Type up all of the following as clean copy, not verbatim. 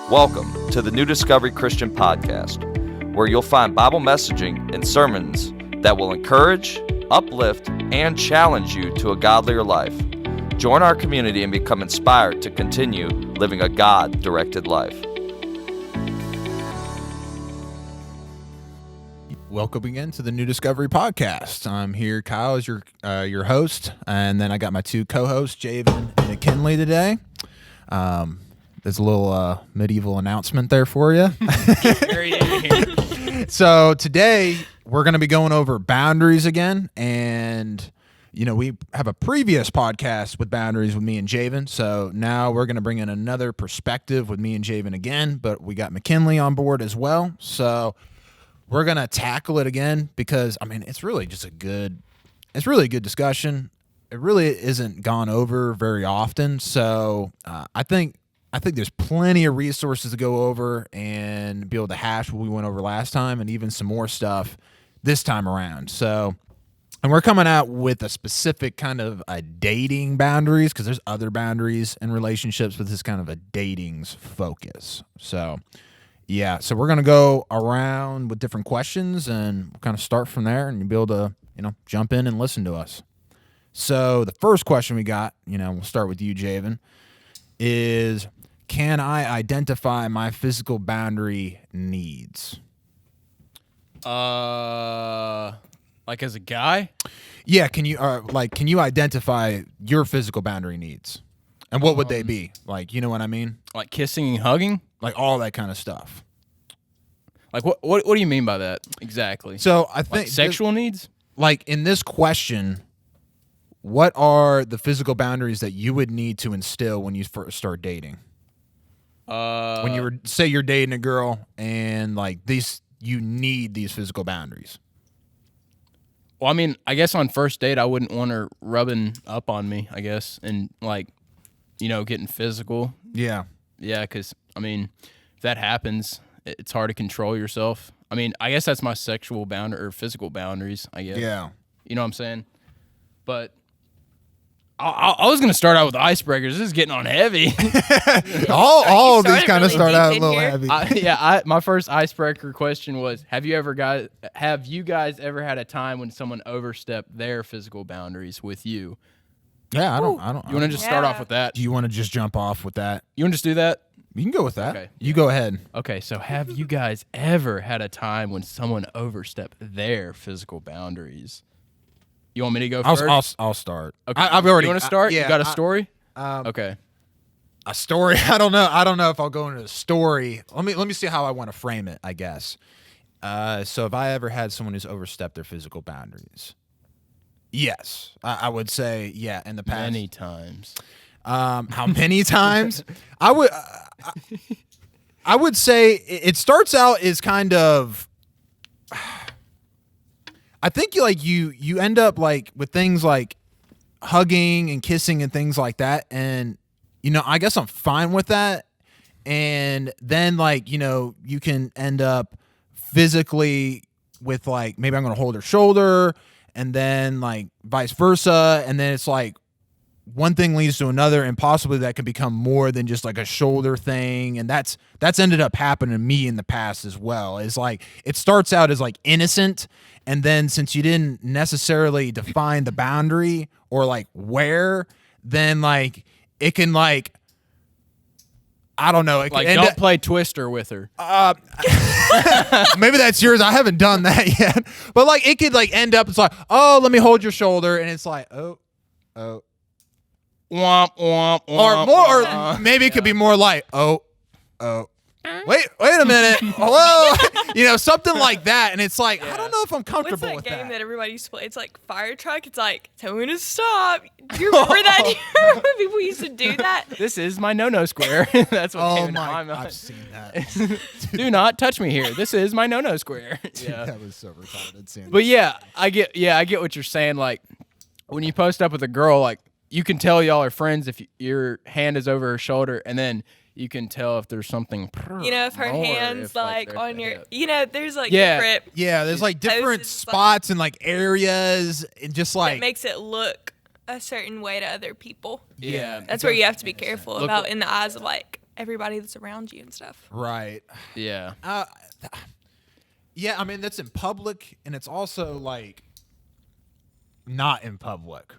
Welcome to the New Discovery Christian Podcast, where you'll find Bible messaging and sermons that will encourage, uplift, and challenge you to a godlier life. Join our community and become inspired to continue living a God-directed life. Welcome again to the New Discovery Podcast. I'm here, Kyle, as your host, and then I got my two co-hosts, Javan and McKinley, today. There's a little medieval announcement there for you. So today we're going to be going over boundaries again, and we have a previous podcast with boundaries with me and Javan, so now we're going to bring in another perspective with me and Javan again, but we got McKinley on board as well, so we're going to tackle it again because, it's really just a good discussion. It really isn't gone over very often, so I think there's plenty of resources to go over and be able to hash what we went over last time and even some more stuff this time around. So, and we're coming out with a specific kind of a dating boundaries because there's other boundaries in relationships, but this is kind of a dating's focus. So, yeah, so we're going to go around with different questions and we'll kind of start from there and you'll be able to, jump in and listen to us. So the first question we got, we'll start with you, Javan, is can I identify my physical boundary needs? Like as a guy? Yeah, can you identify your physical boundary needs? And what would they be? Like, you know what I mean? Like kissing and hugging? Like all that kind of stuff. Like what do you mean by that exactly? So I think like sexual needs? Like in this question, what are the physical boundaries that you would need to instill when you first start dating? When you're dating a girl and like you need these physical boundaries. Well, I guess on first date I wouldn't want her rubbing up on me, I guess, and like, getting physical. Yeah. Yeah, because if that happens, it's hard to control yourself. I guess that's my sexual boundary or physical boundaries, I guess. Yeah. You know what I'm saying? But I was going to start out with icebreakers. This is getting on heavy. all of these kind of start out a little heavy. My first icebreaker question was, have you guys ever had a time when someone overstepped their physical boundaries with you? Yeah, I don't. You want to just start off with that? Do you want to just jump off with that? You want to just do that? You can go with that. Okay. You go ahead. Okay, so have you guys ever had a time when someone overstepped their physical boundaries? You want me to go first? I'll start. Okay. I've already. You want to start? Yeah, you got a story? Okay. A story? I don't know if I'll go into a story. Let me see how I want to frame it, I guess. So if I ever had someone who's overstepped their physical boundaries, yes, I would say yeah. In the past, many times. How many times? I would say it starts out as kind of. I think you end up like with things like hugging and kissing and things like that, and I guess I'm fine with that. And then you can end up physically with like maybe I'm gonna hold her shoulder, and then like vice versa, and then it's like one thing leads to another, and possibly that can become more than just like a shoulder thing, and that's ended up happening to me in the past as well. Is like it starts out as like innocent, and then since you didn't necessarily define the boundary or like where, then like it can like I don't know. It like can don't play Twister with her. Maybe that's yours. I haven't done that yet, but like it could like end up. It's like, oh, let me hold your shoulder, and it's like, oh. Womp, womp, womp, Or more, or maybe it could be more like, oh, wait a minute, hello, something like that, and it's like, I don't know if I'm comfortable with that. What's that game that everybody used to play? It's like Fire Truck. It's like, tell me to stop. Do you remember that? Do you remember people used to do that? This is my no-no square. That's what came into my mind. I've seen that. Do not touch me here. This is my no-no square. Yeah. That was so retarded. Seeing but I get what you're saying. Like when you post up with a girl, like you can tell y'all are friends if your hand is over her shoulder, and then you can tell if there's something. If her hand's like on your, there's like different. Yeah, there's like different spots and like areas, and just like it makes it look a certain way to other people. Yeah, That's where you have to be careful about in the eyes of like everybody that's around you and stuff. Right. Yeah. Yeah, I mean, that's in public, and it's also, like, not in public.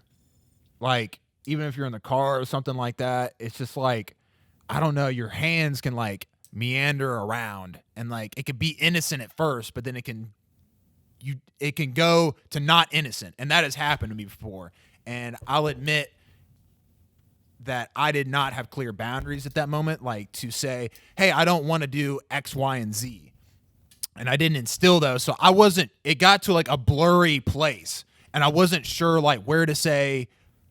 Like, even if you're in the car or something like that, it's just, like, I don't know, your hands can, like, meander around, and, like, it could be innocent at first, but then it can go to not innocent, and that has happened to me before. And I'll admit that I did not have clear boundaries at that moment, like to say, hey, I don't want to do X, Y, and Z. And I didn't instill those. So it got to like a blurry place, and I wasn't sure like where to say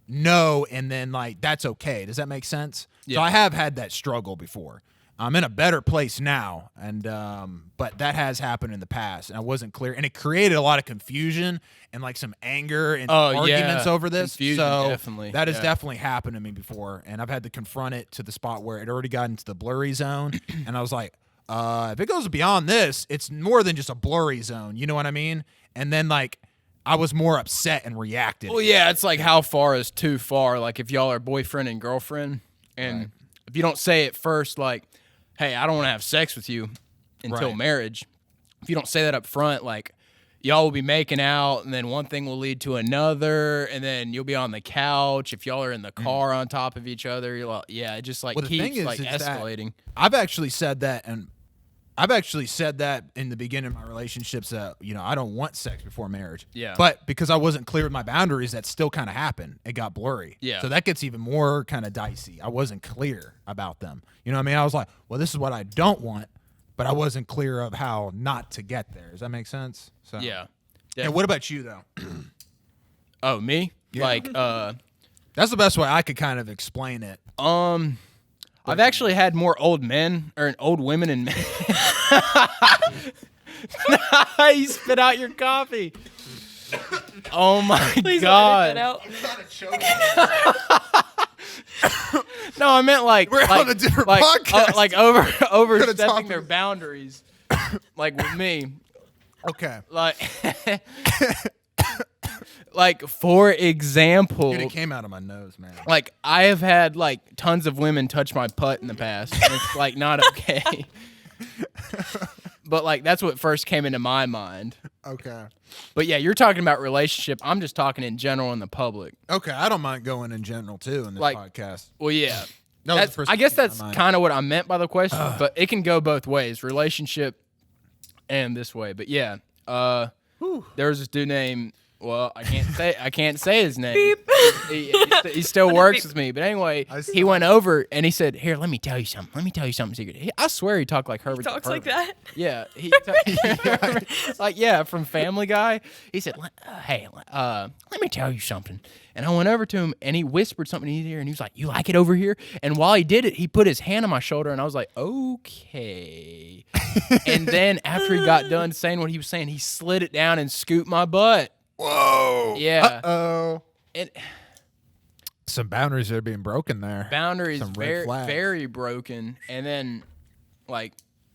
no and then like that's okay. Does that make sense? Yeah. So I have had that struggle before. I'm in a better place now, and but that has happened in the past, and I wasn't clear, and it created a lot of confusion and like some anger and arguments over this. Confusion, so definitely. that has definitely happened to me before, and I've had to confront it to the spot where it already got into the blurry zone, and I was like, if it goes beyond this, it's more than just a blurry zone. You know what I mean? And then like I was more upset and reacted. Well, yeah, it's like how far is too far? Like if y'all are boyfriend and girlfriend, and if you don't say it first, like, hey, I don't want to have sex with you until marriage. If you don't say that up front, like, y'all will be making out, and then one thing will lead to another, and then you'll be on the couch. If y'all are in the car on top of each other, you're like, yeah, it just like Well, the thing keeps is, like is that escalating. I've actually said that, and I've actually said that in the beginning of my relationships that, you know, I don't want sex before marriage. Yeah. But because I wasn't clear with my boundaries, that still kind of happened. It got blurry. Yeah. So that gets even more kind of dicey. I wasn't clear about them. You know what I mean? I was like, well, this is what I don't want, but I wasn't clear of how not to get there. Does that make sense? So Yeah. And what about you, though? Oh, me? Yeah. Like, That's the best way I could kind of explain it. I've actually had more old men or old women and men. You spit out your coffee. Oh my Please God. don't edit that out. No, I meant like We're on a different podcast. like talk overstepping their boundaries. Like with me, Okay. like like for example, Dude, it came out of my nose, man. like I have had like tons of women touch my putt in the past, and it's like not okay. But like that's what first came into my mind. Okay. But yeah, you're talking about relationship. I'm just talking in general in the public. Okay, I don't mind going in general too in this Like- podcast. Well, yeah. That was the That's, first I guess thing that that's came to mind. kind of what I meant by the question, but it can go both ways, relationship and this way. But yeah, there was this dude named, well, I can't say his name. Beep. He still works with me. But anyway, I he went over and he said, "Here, let me tell you something. Let me tell you something secret." I swear he talked like Herbert. Talks the like Pervert. that. Yeah, like from Family Guy. He said, "Hey, let me tell you something." And I went over to him and he whispered something in his ear and he was like, "You like it over here?" And while he did it, he put his hand on my shoulder and I was like, "Okay." And then after he got done saying what he was saying, he slid it down and scooped my butt. Whoa. Yeah. Uh-oh. And Some boundaries are being broken there. boundaries Some red very flags. very broken. And then like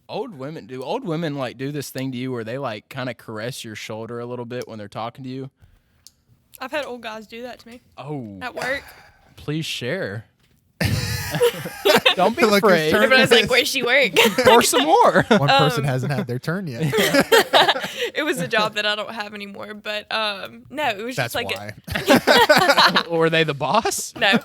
old women like do this thing to you where they like kind of caress your shoulder a little bit when they're talking to you. I've had old guys do that to me Oh, at work. please share. Don't be Look, his afraid. turn. Everybody's like, "Where's she work?" Pour some more. One person hasn't had their turn yet. It was a job that I don't have anymore, but no, it was That's just like why. Were they the boss? no.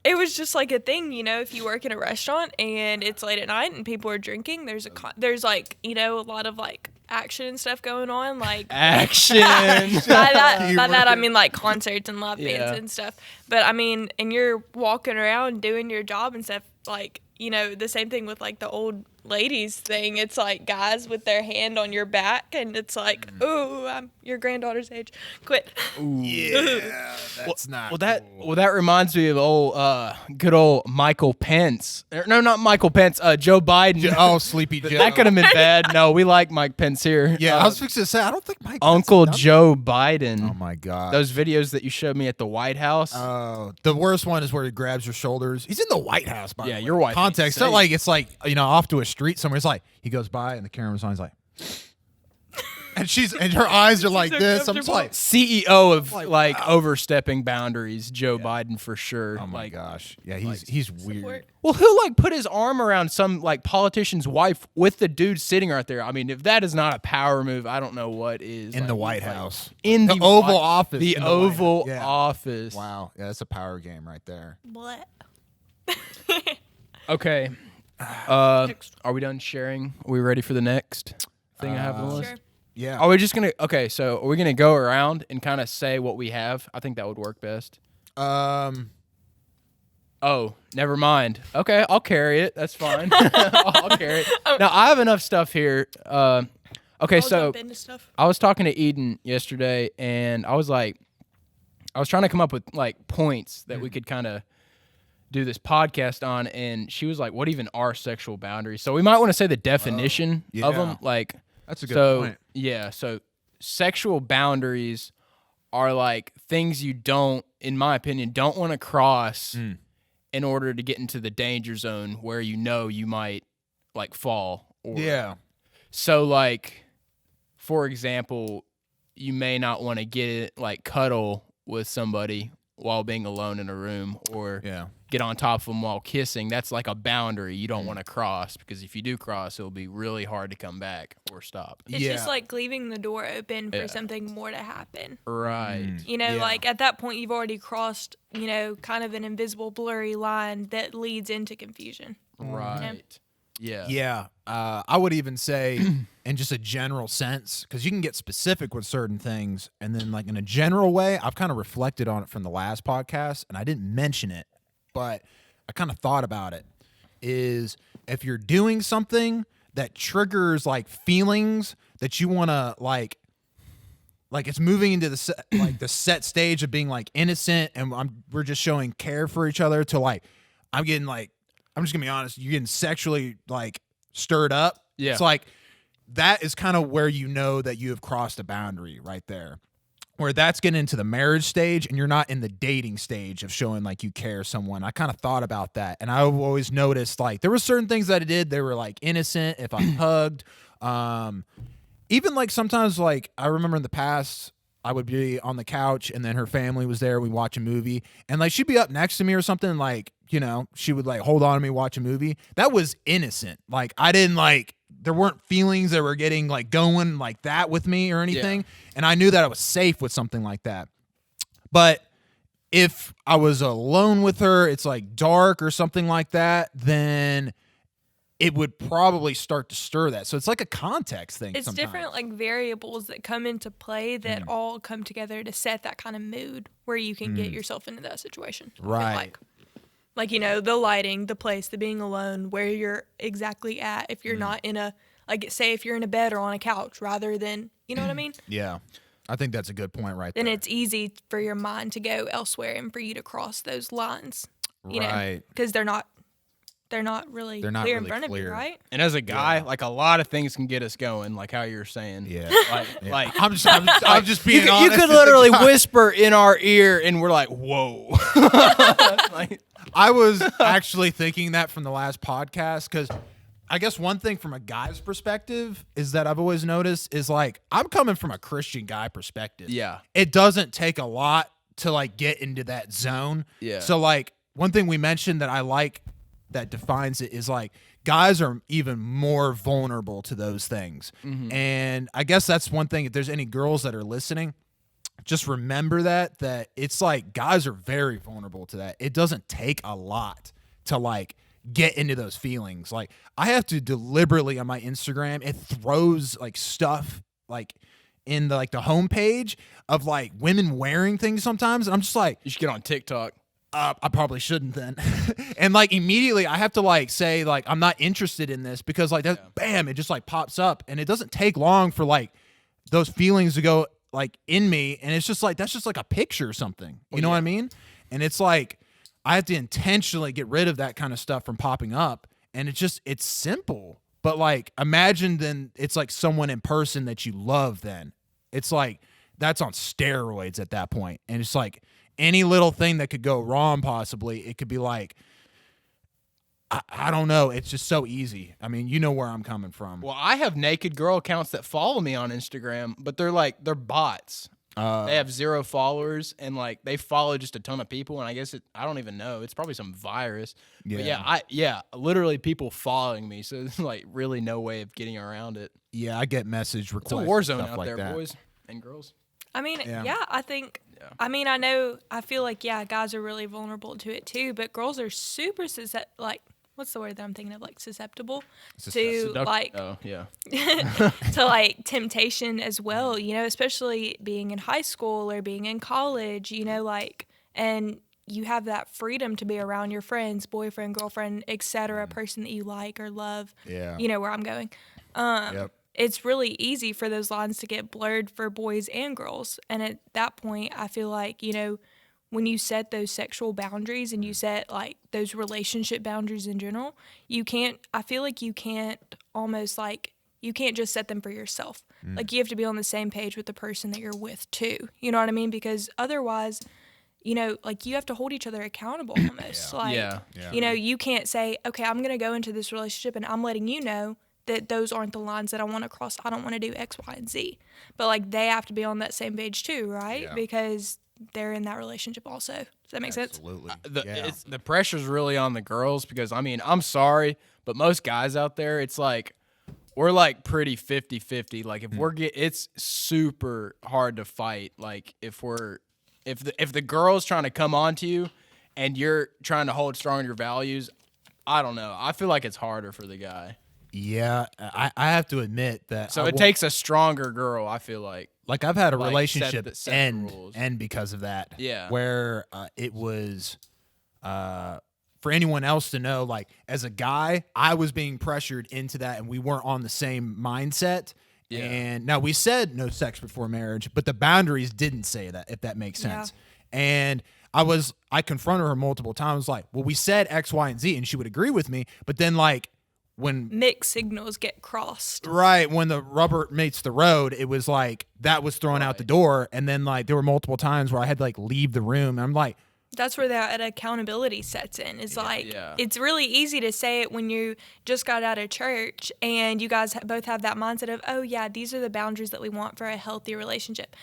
It was just like a thing, you know, if you work in a restaurant and it's late at night and people are drinking, there's like, you know, a lot of like action and stuff going on, like Action. by that I Keyword. mean like concerts and live Yeah. bands and stuff. But I mean, and you're walking around doing your job and stuff, like, you know, the same thing with like the old ladies thing. It's like guys with their hand on your back and it's like, "Ooh, I'm your granddaughter's age. Quit." Yeah, that's not cool. That reminds me of good old Michael Pence. No, not Michael Pence. Joe Biden. Oh, Sleepy Joe. That could have been bad. No, we like Mike Pence here. Yeah, I was fixing to say, I don't think Mike Uncle Pence has Joe Biden. done that. Oh, my God. Those videos that you showed me at the White House. Oh, the worst one is where he grabs your shoulders. He's in the White House, by the way. Your wife Context. ain't It's not safe. like it's like, you know, off to a street somewhere. It's like he goes by and the camera's on. He's like, and her eyes are like so this. I'm just like, CEO of Like, overstepping boundaries, Joe Biden for sure. oh my Like, gosh, yeah, he's weird. Support. well, who like put his arm around some like politician's wife with the dude sitting right there? I mean, if that is not a power move, I don't know what is. In Like, the White like, House, in the Oval White- Office, the in the White House. Oval Yeah. Office. Wow, yeah, that's a power game right there. What? Okay. Are we done sharing? Are we ready for the next thing I have on the list? Sure. Yeah. Are we just gonna? Okay, so are we gonna go around and kind of say what we have? I think that would work best. Oh, never mind. Okay, I'll carry it. That's fine. I'll carry it. Now I have enough stuff here. Okay, I'll so jump into stuff. I was talking to Eden yesterday, and I was trying to come up with like points that we could kind of do this podcast on, and she was like, "What even are sexual boundaries?" So we might want to say the definition of yeah. them. Like, That's a good so point. yeah, so sexual boundaries are like things you don't, in my opinion, don't want to cross in order to get into the danger zone where you know you might like fall. Or, Yeah. so like, for example, you may not want to get like cuddle with somebody while being alone in a room, or Yeah. get on top of them while kissing. That's like a boundary you don't want to cross, because if you do cross, it'll be really hard to come back or stop. It's Yeah. just like leaving the door open for Yeah. something more to happen. Right. You know, Yeah. like at that point, you've already crossed, you know, kind of an invisible, blurry line that leads into confusion. Right. Yeah. Yeah, I would even say in just a general sense, because you can get specific with certain things, and then like in a general way, I've kind of reflected on it from the last podcast, and I didn't mention it, but I kind of thought about it, is if you're doing something that triggers like feelings that you want to like it's moving into the set, like the set stage of being like innocent, and we're just showing care for each other, to like I'm getting like, I'm just gonna be honest, you're getting sexually like stirred up. Yeah. It's like that is kind of where you know that you have crossed a boundary right there. Where that's getting into the marriage stage, and you're not in the dating stage of showing like you care someone. I kind of thought about that, and I've always noticed like there were certain things that I did, they were like innocent. If I hugged, even like sometimes like I remember in the past, I would be on the couch and then her family was there. We watch a movie, and like she'd be up next to me or something. Like, you know, she would like hold on to me, watch a movie. That was innocent. Like I didn't like, there weren't feelings that were getting like going like that with me or anything. Yeah. And I knew that I was safe with something like that. But if I was alone with her, it's like dark or something like that, then it would probably start to stir that. So it's like a context thing. It's sometimes. different like variables that come into play that all come together to set that kind of mood where you can get yourself into that situation. I feel Right. Like, you know, the lighting, the place, the being alone, where you're exactly at. If you're not in a, like, say if you're in a bed or on a couch rather than, you know what I mean? Yeah. I think that's a good point right there. Then it's easy for your mind to go elsewhere and for you to cross those lines, you know, Right. because they're not really They're not clear really in front of you, clear. right? And as a guy, like a lot of things can get us going, like how you're saying. Yeah. Like I'm just being you honest. could literally whisper in our ear, and we're like, "Whoa!" Like, I was actually thinking that from the last podcast, because I guess one thing from a guy's perspective is that I've always noticed is like I'm coming from a Christian guy perspective. Yeah. It doesn't take a lot to like get into that zone. Yeah. So like one thing we mentioned that I like that defines it is like guys are even more vulnerable to those things. And I guess that's one thing. If there's any girls that are listening, just remember that it's like guys are very vulnerable to that. It doesn't take a lot to like get into those feelings. Like I have to deliberately on my Instagram, it throws like stuff like in the like the homepage of like women wearing things sometimes, and I'm just like, you should get on TikTok. I probably shouldn't then. And like immediately I have to like say like I'm not interested in this, because like that bam, it just like pops up, and it doesn't take long for like those feelings to go like in me, and it's just like that's just like a picture or something. You know what I mean? And it's like I have to intentionally get rid of that kind of stuff from popping up, and it's simple. But like imagine then it's like someone in person that you love, then it's like that's on steroids at that point. And it's like any little thing that could go wrong, possibly, it could be like I don't know. It's just so easy. I mean, you know where I'm coming from. Well, I have naked girl accounts that follow me on Instagram, but they're bots. They have 0 followers, and like they follow just a ton of people, and I guess I don't even know. It's probably some virus. Yeah. But literally people following me, so there's like really no way of getting around it. Yeah, I get message requests. It's a war zone stuff out like there, that. boys and girls. I mean, Yeah. I think. Yeah. I mean, I feel like guys are really vulnerable to it too, but girls are super what's the word that I'm thinking of? Like susceptible to like to like temptation as well, you know, especially being in high school or being in college, you know, like, and you have that freedom to be around your friends, boyfriend, girlfriend, etc., person that you like or love. Yeah. You know where I'm going. Yep. It's really easy for those lines to get blurred for boys and girls. And at that point, I feel like, you know, when you set those sexual boundaries and you set like those relationship boundaries in general, I feel like you can't just set them for yourself. Like you have to be on the same page with the person that you're with too. You know what I mean? Because otherwise, you know, like you have to hold each other accountable almost. You know, you can't say, okay, I'm going to go into this relationship and I'm letting you know that those aren't the lines that I want to cross. I don't want to do X, Y, and Z. But like they have to be on that same page too, right? Yeah. Because they're in that relationship also. Does that make sense? Absolutely. The pressure's really on the girls because, I mean, I'm sorry, but most guys out there, it's like, we're like pretty 50-50. Like if it's super hard to fight. Like if the girl's trying to come on to you and you're trying to hold strong on your values, I don't know. I feel like it's harder for the guy. Yeah, I have to admit that. So it takes a stronger girl, I feel like. Like I've had a Like, relationship set the rules. end because of that. Yeah. Where it was for anyone else to know, like as a guy, I was being pressured into that and we weren't on the same mindset. Yeah. And now we said no sex before marriage, but the boundaries didn't say that, if that makes sense. Yeah. And I confronted her multiple times like, well, we said X, Y, and Z, and she would agree with me. But then like when mixed signals get crossed. Right, when the rubber meets the road, it was like that was thrown out the door, and then like there were multiple times where I had to like leave the room, and I'm like, that's where that accountability sets in. It's it's really easy to say it when you just got out of church and you guys both have that mindset of, oh yeah, these are the boundaries that we want for a healthy relationship.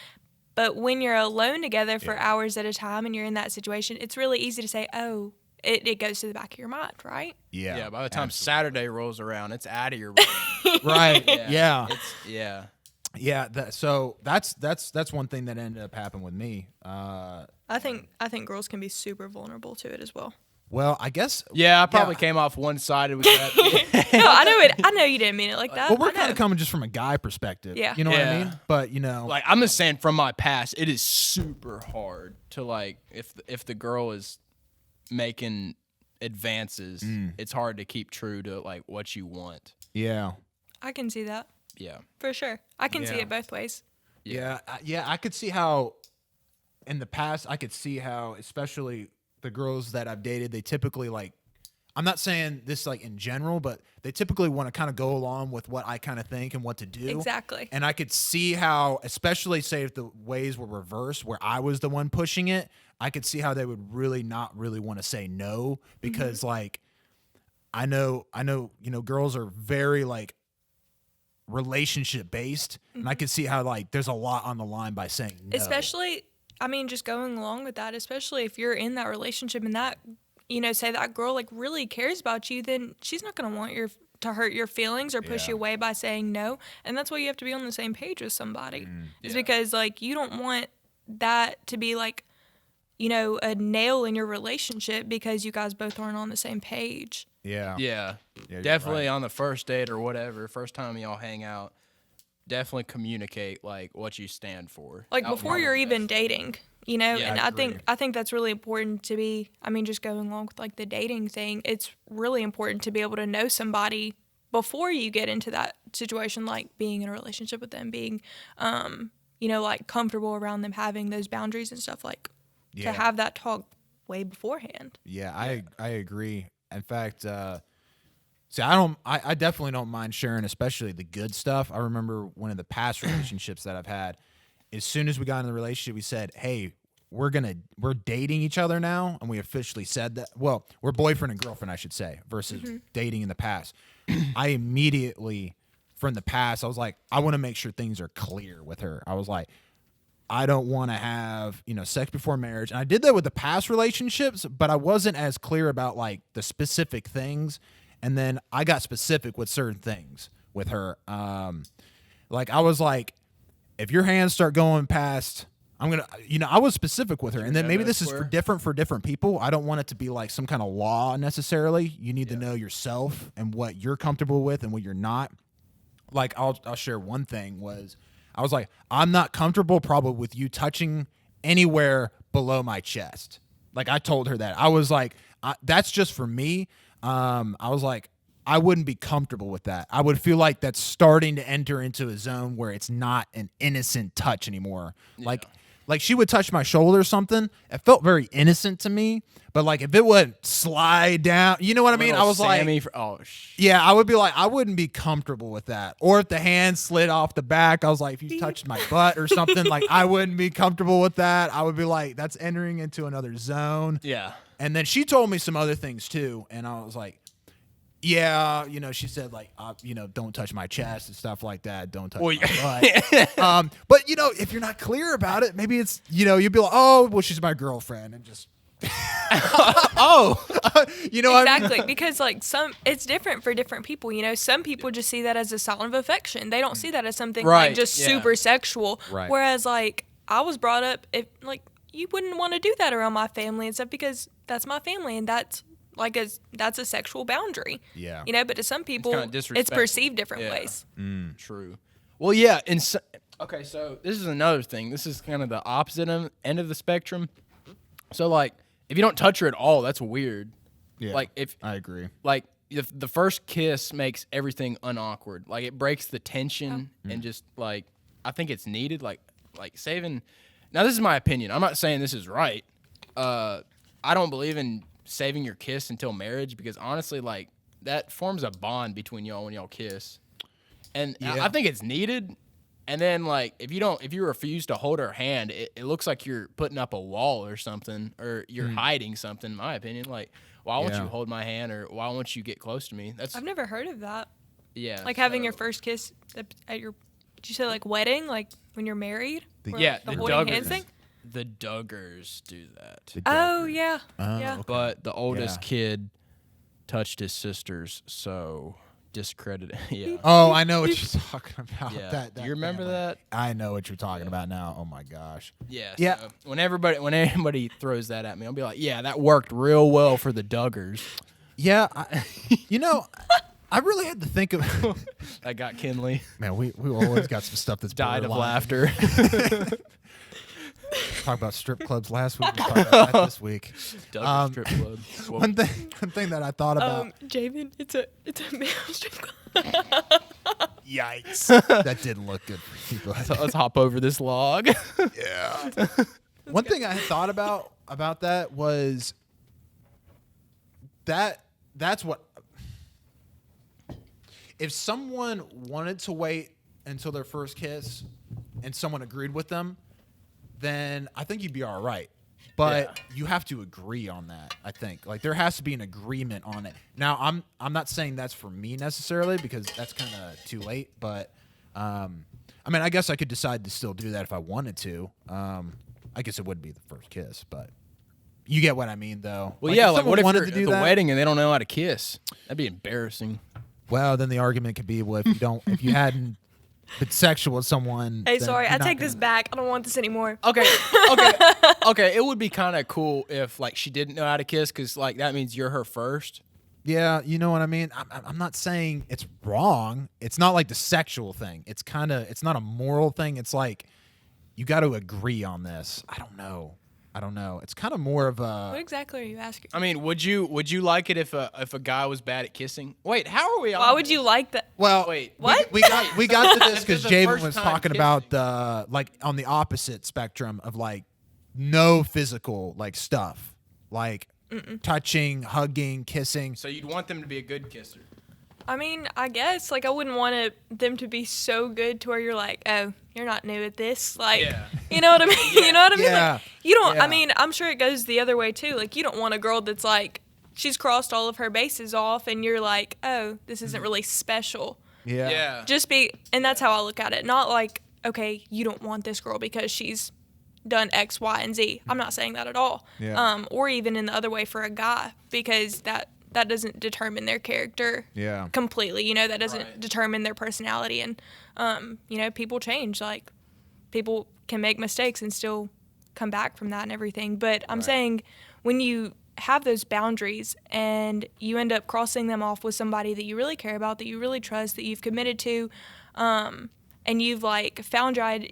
But when you're alone together for hours at a time and you're in that situation, it's really easy to say, oh, it goes to the back of your mind, right? yeah. Yeah, by the time Saturday rolls around, it's out of your brain. Right. Yeah. Yeah. So that's one thing that ended up happening with me. I think girls can be super vulnerable to it as well. Well, I guess. Yeah, I probably came off one-sided with that. No, I know it. I know you didn't mean it like that. Well, we're kind of coming just from a guy perspective. Yeah. You know what I Yeah. mean? But you know, Like, I'm just saying from my past, it is super hard to, like, if the girl is making advances, it's hard to keep true to, like, what you want. yeah. I can see that Yeah. for sure. I can see Yeah. it both ways. Yeah, I could see how in the past I could see how especially the girls that I've dated, they typically like, I'm not saying this like in general, but they typically want to kind of go along with what I kind of think and what to do. Exactly. And I could see how, especially say if the ways were reversed where I was the one pushing it, I could see how they would really not really want to say no because like I know, you know, girls are very like relationship based, and I could see how like there's a lot on the line by saying no. Especially, I mean, just going along with that, especially if you're in that relationship and that, you know, say that girl like really cares about you, then she's not going to want to hurt your feelings or push you away by saying no. And that's why you have to be on the same page with somebody. Is because like you don't want that to be like, you know, a nail in your relationship because you guys both aren't on the same page. Yeah. Yeah. you're Definitely right. on the first date or whatever, first time y'all hang out, definitely communicate like what you stand for. Like That would before be you're the even best. dating, you know, Yeah, and I I think that's really important to be, I mean, just going along with like the dating thing, it's really important to be able to know somebody before you get into that situation, like being in a relationship with them, being, you know, like comfortable around them, having those boundaries and stuff, like to have that talk way beforehand. Yeah, I agree. In fact, see, I definitely don't mind sharing, especially the good stuff. I remember one of the past relationships that I've had. As soon as we got in the relationship, we said, "Hey, we're dating each other now, and we officially said that. Well, we're boyfriend and girlfriend, I should say, versus dating in the past. I immediately, from the past, I was like, I want to make sure things are clear with her. I was like, I don't want to have, sex before marriage. And I did that with the past relationships, but I wasn't as clear about like the specific things. And then I got specific with certain things with her. Like I was like, if your hands start going past, I'm going to, I was specific with her. And then maybe this is for different people. I don't want it to be like some kind of law necessarily. You need to know yourself and what you're comfortable with and what you're not. Like I'll share one thing was, I was like, I'm not comfortable probably with you touching anywhere below my chest. Like I told her that. I was like, that's just for me. I was like, I wouldn't be comfortable with that. I would feel like that's starting to enter into a zone where it's not an innocent touch anymore. Yeah. Like she would touch my shoulder or something. It felt very innocent to me. But like if it would slide down, you know what I mean? I was like, yeah, I would be like, I wouldn't be comfortable with that. Or if the hand slid off the back, I was like, if you touched my butt or something, like I wouldn't be comfortable with that. I would be like, that's entering into another zone. Yeah. And then she told me some other things too, and I was like, yeah, she said like, don't touch my chest and stuff like that. Don't touch my butt. But if you're not clear about it, maybe it's, you'd be like, oh, well, she's my girlfriend, and just, exactly, I mean? because like it's different for different people. Some people just see that as a sign of affection. They don't see that as something like just super sexual. Right. Whereas like I was brought up, if like you wouldn't want to do that around my family and stuff because that's my family and that's a sexual boundary. Yeah. But to some people, it's perceived different ways. True. Well, yeah. Okay, so this is another thing. This is kind of the opposite end of the spectrum. So, like, if you don't touch her at all, that's weird. Yeah. Like, if I agree. Like, if the first kiss makes everything unawkward. Like, it breaks the tension and just, like, I think it's needed. Like saving. Now, this is my opinion. I'm not saying this is right. I don't believe in saving your kiss until marriage because honestly, like that forms a bond between y'all when y'all kiss, and I think it's needed. And then like if you refuse to hold her hand, it looks like you're putting up a wall or something, or you're hiding something. In my opinion, like why won't you hold my hand, or why won't you get close to me? I've never heard of that. Yeah, like having your first kiss at your, did you say like wedding, like when you're married? The holding hands thing. The Duggars do that. Oh, yeah. Oh, yeah. Okay. But the oldest kid touched his sisters, so discredited. Yeah. Oh, I know what you're talking about. Yeah. Do you remember that? I know what you're talking about now. Oh, my gosh. Yeah. Yeah. So when anybody throws that at me, I'll be like, yeah, that worked real well for the Duggars. Yeah. I really had to think of I got McKinley. Man, we always got some stuff that's died of borderline. laughter. Talk about strip clubs last week. We'll talk about that this week. Strip club. One thing that I thought about. Javan, it's a male strip club. Yikes! That didn't look good for you. So let's hop over this log. Yeah. One thing I had thought about that was that's what. If someone wanted to wait until their first kiss and someone agreed with them, then I think you'd be all right. But you have to agree on that, I think. Like there has to be an agreement on it. Now, I'm not saying that's for me necessarily because that's kind of too late, but I mean, I guess I could decide to still do that if I wanted to. I guess it would be the first kiss, but you get what I mean though. Well, like, yeah, like what if you're to at do the that, wedding and they don't know how to kiss? That'd be embarrassing. Well, then the argument could be, well, if you hadn't been sexual with someone. Hey, then sorry, you're I not take gonna- this back. I don't want this anymore. Okay. It would be kind of cool if like she didn't know how to kiss, because like that means you're her first. Yeah, you know what I mean? I'm not saying it's wrong. It's not like the sexual thing. It's not a moral thing. It's like you got to agree on this. I don't know. It's kind of more of a. What exactly are you asking? I mean, would you like it if a guy was bad at kissing? Wait, how are we? Why would you like that? Well, wait, what? We got to this If because it's the Javan first was time talking kissing. about the like on the opposite spectrum of like no physical like stuff like touching, hugging, kissing. So you'd want them to be a good kisser. I mean, I guess like I wouldn't want them to be so good to where you're like, oh, you're not new at this. Like, Yeah. You know what I mean? You know what I mean? Yeah. Like, you don't. Yeah. I mean, I'm sure it goes the other way too. Like, you don't want a girl that's like she's crossed all of her bases off, and you're like, oh, this isn't really special. Yeah. And that's how I look at it. Not like, okay, you don't want this girl because she's done X, Y, and Z. I'm not saying that at all. Yeah. Or even in the other way for a guy, because that doesn't determine their character completely. You know, that doesn't determine their personality. And, you know, people change. Like, people can make mistakes and still come back from that and everything. But I'm saying when you have those boundaries and you end up crossing them off with somebody that you really care about, that you really trust, that you've committed to, and you've like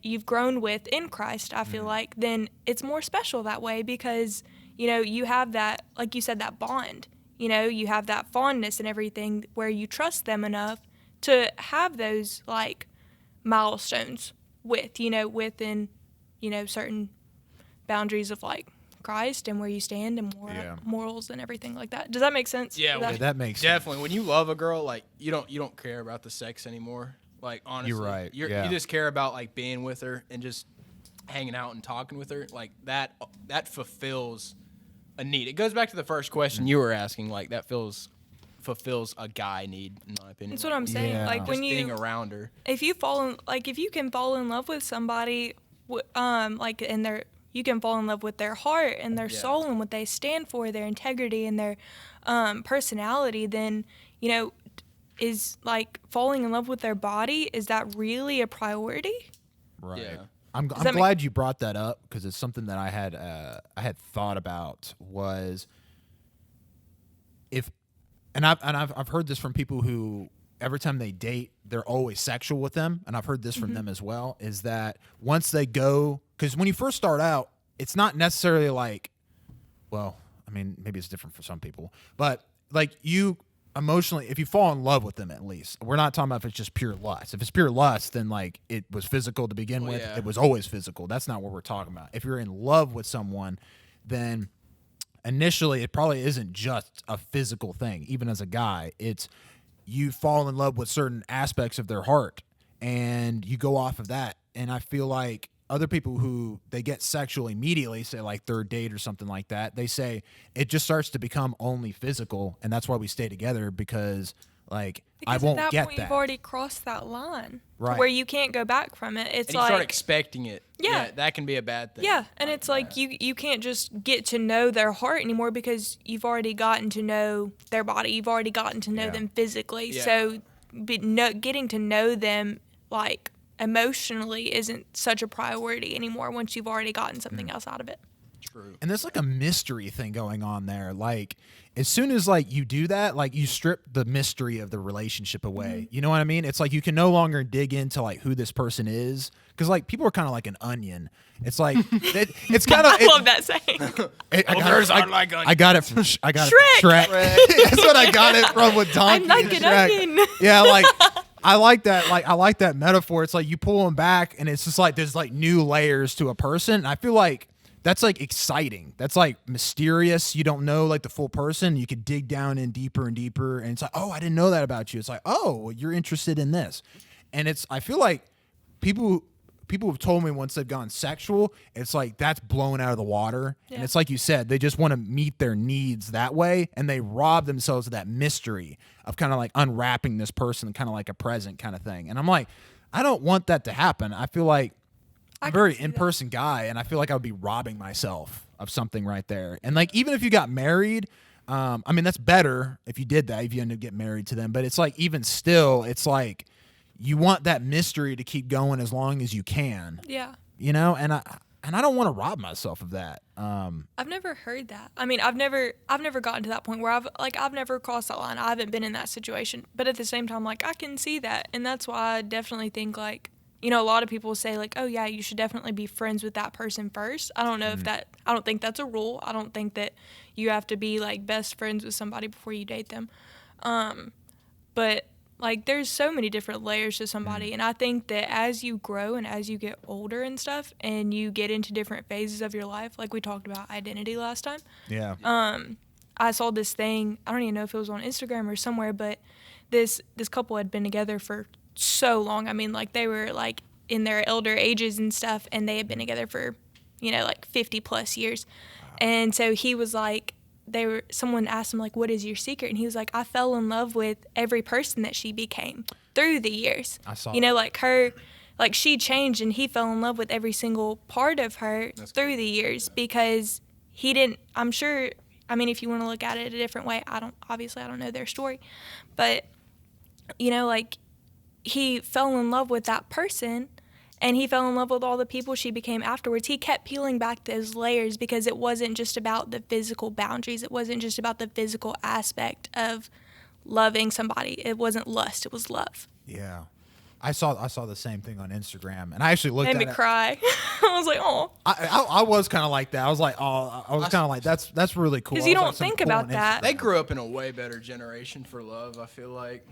you've grown with in Christ, I feel like, then it's more special that way because, you know, you have that, like you said, that bond, you know, you have that fondness and everything where you trust them enough to have those like milestones within, you know, certain boundaries of like Christ and where you stand and morals and everything like that. Does that make sense? Yeah, that makes sense. Definitely. When you love a girl, like you don't care about the sex anymore. Like honestly, You're right. You just care about like being with her and just hanging out and talking with her. Like that fulfills a need. It goes back to the first question you were asking. Like that fulfills a guy need, in my opinion. That's what I'm saying. Yeah. Like Just when being around her. if you can fall in love with somebody, you can fall in love with their heart and their soul and what they stand for, their integrity and their personality, then, you know, is like falling in love with their body, is that really a priority? Right. Yeah. I'm glad you brought that up because it's something that I had thought about was I've heard this from people who every time they date, they're always sexual with them, and I've heard this from them as well, is that once they go, because when you first start out, it's not necessarily like, well, I mean, maybe it's different for some people, but like you emotionally, if you fall in love with them at least, we're not talking about if it's just pure lust. If it's pure lust, then like it was physical to begin with. Yeah. It was always physical. That's not what we're talking about. If you're in love with someone, then initially it probably isn't just a physical thing. Even as a guy, it's you fall in love with certain aspects of their heart and you go off of that. And I feel like other people who they get sexual immediately, say like third date or something like that, they say it just starts to become only physical, and that's why we stay together because like I won't at that get point, that. You've already crossed that line, Right. where you can't go back from it. It's And you like start expecting it. Yeah. That can be a bad thing. yeah, and it's like you can't just get to know their heart anymore because you've already gotten to know their body. You've already gotten to know them physically. Yeah. So getting to know them like emotionally isn't such a priority anymore once you've already gotten something else out of it. True. And there's like a mystery thing going on there. Like as soon as like you do that, like you strip the mystery of the relationship away. You know what I mean? It's like you can no longer dig into like who this person is because like people are kind of like an onion. It's like it's kind of. I love that saying. I got it from Shrek. Shrek. That's what I got it from with Donkey. I'm like and an Shrek. onion. Yeah, like I like that. Like I like that metaphor. It's like you pull them back, and it's just like there's like new layers to a person. And I feel like that's like exciting. That's like mysterious. You don't know like the full person. You could dig down in deeper and deeper, and it's like, oh, I didn't know that about you. It's like, oh, you're interested in this, and it's. I feel like people have told me once they've gone sexual, it's like that's blown out of the water. Yeah. And it's like you said, they just want to meet their needs that way, and they rob themselves of that mystery of kind of like unwrapping this person, kind of like a present kind of thing. And I'm like, I don't want that to happen. I feel like I'm a very in-person guy, and I feel like I would be robbing myself of something right there. And like even if you got married, I mean that's better if you did that, if you ended up getting married to them. But it's like even still, it's like you want that mystery to keep going as long as you can. Yeah. You know, and I don't want to rob myself of that. I've never heard that. I mean, I've never gotten to that point where I've never crossed that line. I haven't been in that situation. But at the same time, like I can see that, and that's why I definitely think like, you know, a lot of people say like, oh yeah, you should definitely be friends with that person first. I don't know if that. I don't think that's a rule. I don't think that you have to be like best friends with somebody before you date them. But like there's so many different layers to somebody, and I think that as you grow and as you get older and stuff, and you get into different phases of your life, like we talked about identity last time. Yeah. I saw this thing. I don't even know if it was on Instagram or somewhere, but this couple had been together for so long. I mean, like they were like in their elder ages and stuff, and they had been together for, like 50 plus years. And so he was like, someone asked him, like, what is your secret? And he was like, I fell in love with every person that she became through the years. I saw like her, like she changed, and he fell in love with every single part of her through the years, because he didn't, I'm sure, I mean, if you want to look at it a different way, I don't know their story, but, like, he fell in love with that person, and he fell in love with all the people she became afterwards. He kept peeling back those layers, because it wasn't just about the physical boundaries. It wasn't just about the physical aspect of loving somebody. It wasn't lust. It was love. Yeah. I saw the same thing on Instagram, and I actually looked at it. Made me cry. I was like, oh. I was kind of like that. I was like, oh, I was kind of like, that's really cool. Because you don't think about that. They grew up in a way better generation for love, I feel like.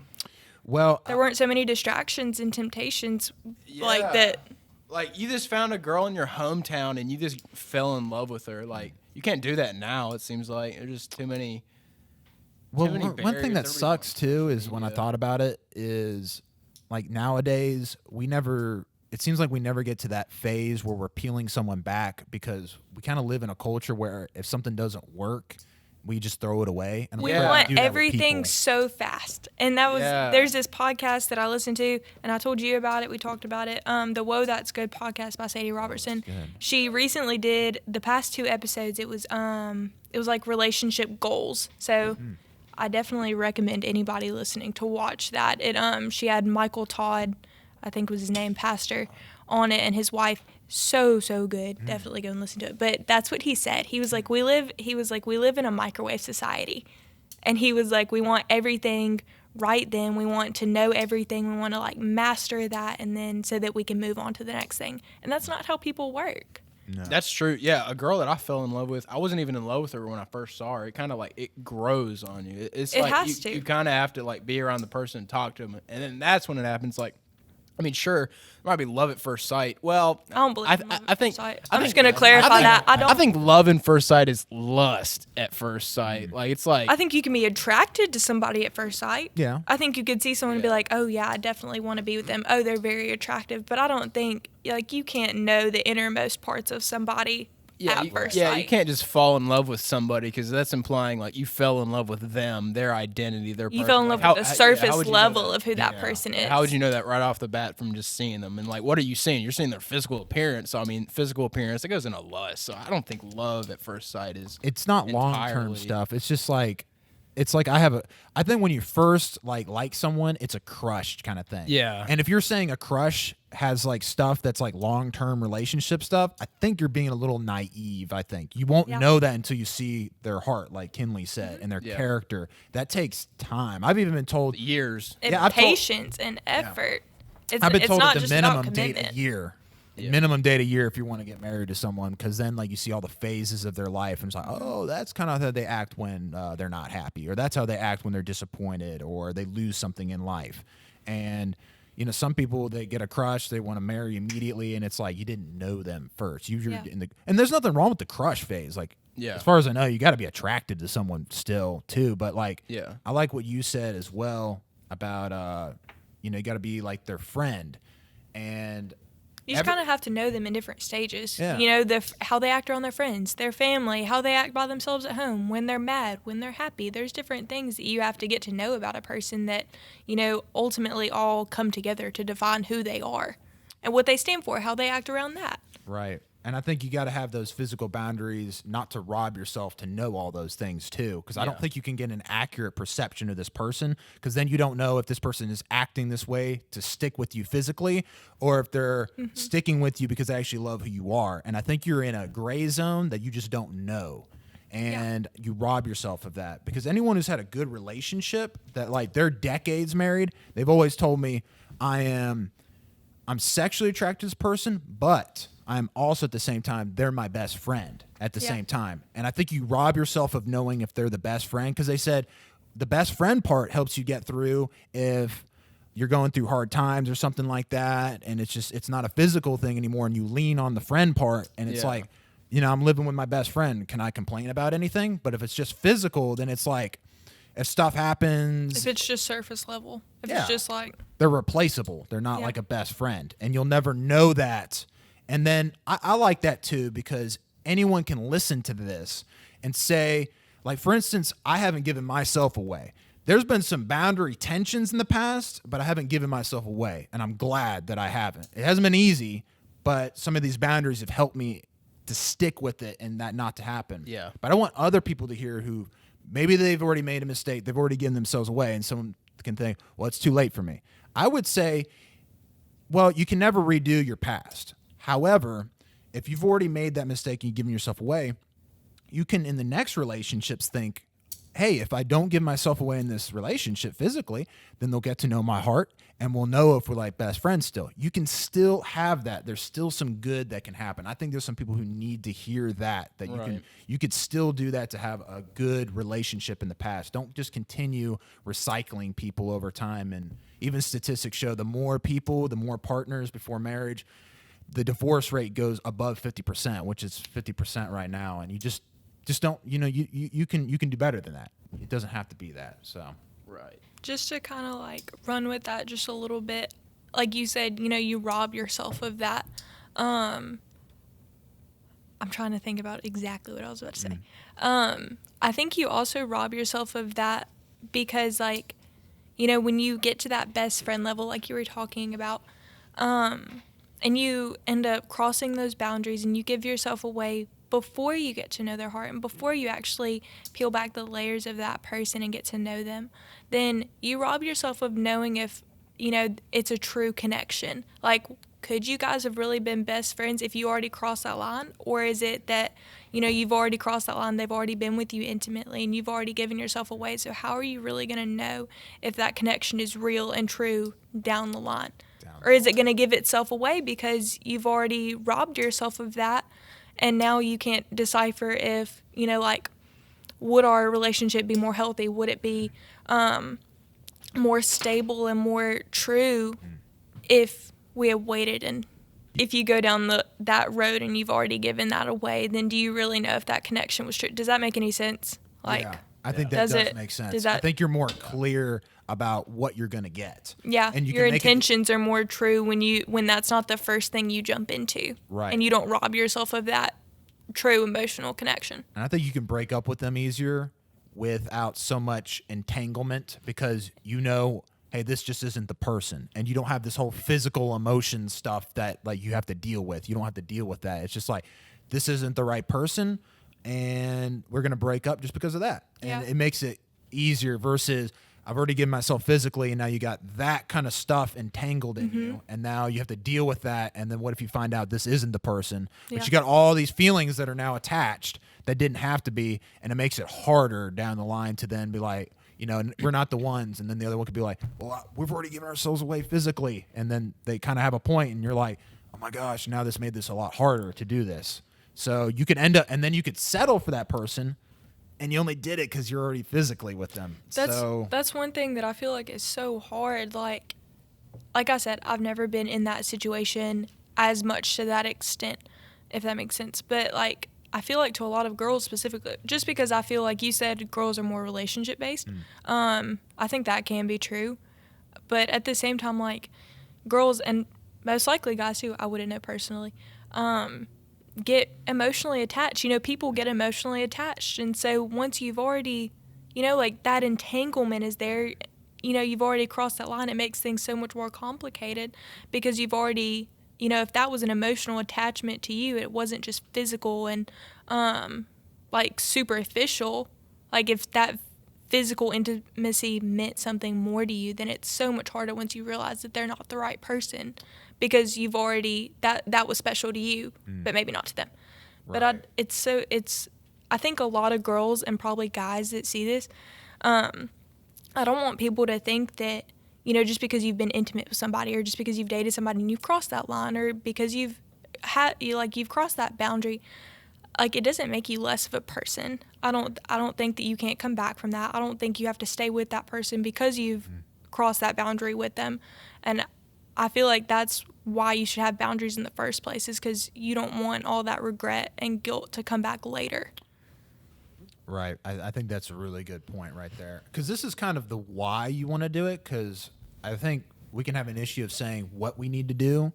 Well, there weren't so many distractions and temptations like that. Like, you just found a girl in your hometown and you just fell in love with her. Like, you can't do that now, it seems like. There's just too many. Well, one thing that sucks too is when I thought about it is, like, nowadays it seems like we never get to that phase where we're peeling someone back, because we kind of live in a culture where if something doesn't work, we just throw it away. And we want everything so fast. And that was, there's this podcast that I listened to, and I told you about it. We talked about it. The Whoa, That's Good podcast by Sadie Robertson. She recently did the past 2 episodes. It was like relationship goals. So I definitely recommend anybody listening to watch that. She had Michael Todd, I think was his name, pastor, on it, and his wife. So good. Definitely go and listen to it. But that's what he said. He was like, we live in a microwave society. And he was like, we want everything right then. We want to know everything. We want to, like, master that, and then so that we can move on to the next thing. And that's not how people work. No. That's true. Yeah, a girl that I fell in love with, I wasn't even in love with her when I first saw her. It kind of like, it grows on you. It like has to. You kind of have to, like, be around the person and talk to them. And then that's when it happens. Like, I mean, sure, there might be love at first sight. Well, I don't believe I think, think I'm just going to clarify that. I think love at first sight is lust at first sight. Like, it's like, I think you can be attracted to somebody at first sight. Yeah. I think you could see someone and be like, oh, yeah, I definitely want to be with them. Oh, they're very attractive. But I don't think, like, you can't know the innermost parts of somebody at first sight. Yeah, you can't just fall in love with somebody, because that's implying, like, you fell in love with them, their identity, their person. You fell in love with the surface level of who that person is. How would you know that right off the bat from just seeing them? And, like, what are you seeing? You're seeing their physical appearance. So, I mean, physical appearance, it goes into lust. So I don't think love at first sight is. It's not long-term stuff. It's just like, I think when you first like someone, it's a crush kind of thing. Yeah. And if you're saying a crush has, like, stuff that's like long-term relationship stuff, I think you're being a little naive. I think you won't know that until you see their heart, like Kinley said, and their character. That takes time. I've even been told years. And patience and effort. I've been told not that the just minimum about date commitment. a year. Minimum date a year if you want to get married to someone, because then, like, you see all the phases of their life, and it's like, oh, that's kind of how they act when they're not happy, or that's how they act when they're disappointed, or they lose something in life. And some people, they get a crush, they want to marry immediately, and it's like you didn't know them first. And there's nothing wrong with the crush phase. Like, as far as I know, you got to be attracted to someone still too. But, like, I like what you said as well about you got to be like their friend, and you just kind of have to know them in different stages. Yeah. How they act around their friends, their family, how they act by themselves at home, when they're mad, when they're happy. There's different things that you have to get to know about a person that, ultimately all come together to define who they are and what they stand for, how they act around that. Right. And I think you got to have those physical boundaries, not to rob yourself to know all those things too. Because I don't think you can get an accurate perception of this person, because then you don't know if this person is acting this way to stick with you physically, or if they're sticking with you because they actually love who you are. And I think you're in a gray zone that you just don't know. And you rob yourself of that, because anyone who's had a good relationship that, like, they're decades married, they've always told me, I'm sexually attracted to this person, but I'm also at the same time, they're my best friend at the same time. And I think you rob yourself of knowing if they're the best friend, because they said the best friend part helps you get through if you're going through hard times or something like that. And it's not a physical thing anymore. And you lean on the friend part, and it's like, I'm living with my best friend. Can I complain about anything? But if it's just physical, then it's like, if stuff happens, If it's just surface level. If Yeah. it's just like, they're replaceable. They're not Yeah. like a best friend, and you'll never know that. And then I like that too, because anyone can listen to this and say, like, for instance, I haven't given myself away. There's been some boundary tensions in the past, but I haven't given myself away, and I'm glad that I haven't. It hasn't been easy, but some of these boundaries have helped me to stick with it and that not to happen. Yeah. But I want other people to hear who maybe they've already made a mistake, they've already given themselves away, and someone can think, well, it's too late for me. I would say, well, you can never redo your past. However, if you've already made that mistake and you've given yourself away, you can, in the next relationships, think, hey, if I don't give myself away in this relationship physically, then they'll get to know my heart and we'll know if we're like best friends still. You can still have that. There's still some good that can happen. I think there's some people who need to hear that Right. you could still do that to have a good relationship in the past. Don't just continue recycling people over time. And even statistics show the more people, the more partners before marriage, the divorce rate goes above 50%, which is 50% right now. And you just don't, you can do better than that. It doesn't have to be that. So, Right. just to kind of like run with that just a little bit, like you said, you rob yourself of that. I'm trying to think about exactly what I was about to say. I think you also rob yourself of that because, like, when you get to that best friend level, like you were talking about, and you end up crossing those boundaries and you give yourself away before you get to know their heart and before you actually peel back the layers of that person and get to know them, then you rob yourself of knowing if, it's a true connection. Like, could you guys have really been best friends if you already crossed that line? Or is it that, you've already crossed that line, they've already been with you intimately, and you've already given yourself away? So how are you really going to know if that connection is real and true down the line? Or is it going to give itself away because you've already robbed yourself of that? And now you can't decipher if, would our relationship be more healthy? Would it be more stable and more true if we had waited? And if you go down that road and you've already given that away, then do you really know if that connection was true? Does that make any sense? yeah, I think that does make sense. I think you're more clear about what you're going to get. Yeah, and your intentions are more true when that's not the first thing you jump into. Right. And you don't rob yourself of that true emotional connection. And I think you can break up with them easier without so much entanglement because hey, this just isn't the person. And you don't have this whole physical emotion stuff that like you have to deal with. You don't have to deal with that. It's just like, this isn't the right person and we're going to break up just because of that. And it makes it easier versus I've already given myself physically and now you got that kind of stuff entangled in you and now you have to deal with that. And then what if you find out this isn't the person, but you got all these feelings that are now attached that didn't have to be, and it makes it harder down the line to then be like, we're not the ones. And then the other one could be like, well, we've already given ourselves away physically. And then they kind of have a point and you're like, oh my gosh, now this made this a lot harder to do this. So you could end up, and then you could settle for that person and you only did it because you're already physically with them. That's one thing that I feel like is so hard. Like I said, I've never been in that situation as much to that extent, if that makes sense. But like, I feel like to a lot of girls specifically, just because I feel like you said girls are more relationship based. I think that can be true. But at the same time, like girls and most likely guys too, I wouldn't know personally, get emotionally attached. People get emotionally attached. And so once you've already, like that entanglement is there, you've already crossed that line. It makes things so much more complicated because you've already, if that was an emotional attachment to you, it wasn't just physical and like superficial. Like if that physical intimacy meant something more to you, then it's so much harder once you realize that they're not the right person because you've already that was special to you, but maybe not to them. Right. But I think a lot of girls and probably guys that see this, I don't want people to think that, just because you've been intimate with somebody or just because you've dated somebody and you've crossed that line or because you've crossed that boundary, like it doesn't make you less of a person. I don't think that you can't come back from that. I don't think you have to stay with that person because you've crossed that boundary with them. And I feel like that's why you should have boundaries in the first place, is because you don't want all that regret and guilt to come back later. Right. I think that's a really good point right there. Because this is kind of the why you want to do it. Because I think we can have an issue of saying what we need to do,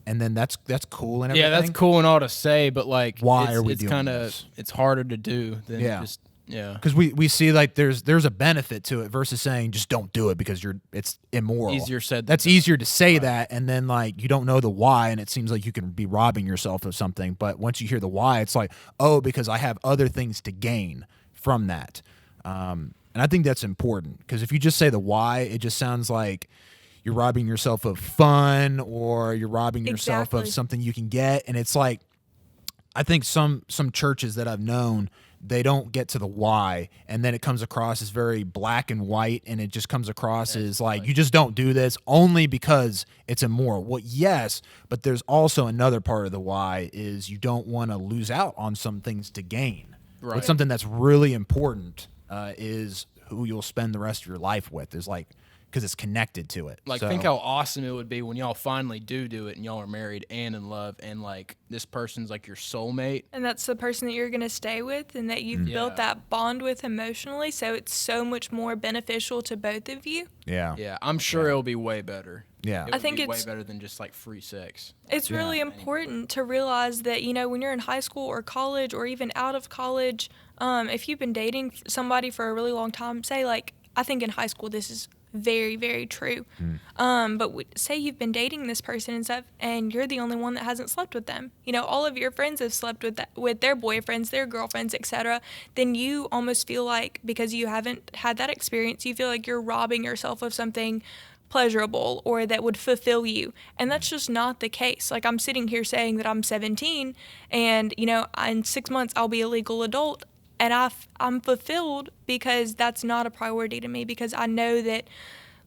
and then that's cool and everything. Yeah, that's cool and all to say, but like, Why are we doing this? It's harder to do than just. Yeah, because we see like there's a benefit to it versus saying just don't do it because it's immoral. Easier said. That's easier to say that, and then like you don't know the why, and it seems like you can be robbing yourself of something. But once you hear the why, it's like, oh, because I have other things to gain from that. And I think that's important because if you just say the why, it just sounds like you're robbing yourself of fun or you're robbing yourself of something you can get, and it's like I think some churches that I've known, they don't get to the why, and then it comes across as very black and white, and it just comes across as like you just don't do this only because it's immoral. Well, yes, but there's also another part of the why is you don't want to lose out on some things to gain. Right. But something that's really important is who you'll spend the rest of your life with. Is like because it's connected to it. Like, think how awesome it would be when y'all finally do it and y'all are married and in love and, like, this person's, like, your soulmate. And that's the person that you're going to stay with and that you've built that bond with emotionally. So it's so much more beneficial to both of you. Yeah. Yeah, I'm sure it'll be way better. Yeah. I think be it's way better than just, like, free sex. It's really important to realize that, you know, when you're in high school or college or even out of college, if you've been dating somebody for a really long time, say, like, I think in high school this is very, very true. But say you've been dating this person and stuff, and you're the only one that hasn't slept with them. You know, all of your friends have slept with their boyfriends, their girlfriends, etc. Then you almost feel like, because you haven't had that experience, you feel like you're robbing yourself of something pleasurable or that would fulfill you. And that's just not the case. Like, I'm sitting here saying that I'm 17 and, you know, in 6 months I'll be a legal adult. And I'm fulfilled because that's not a priority to me, because I know that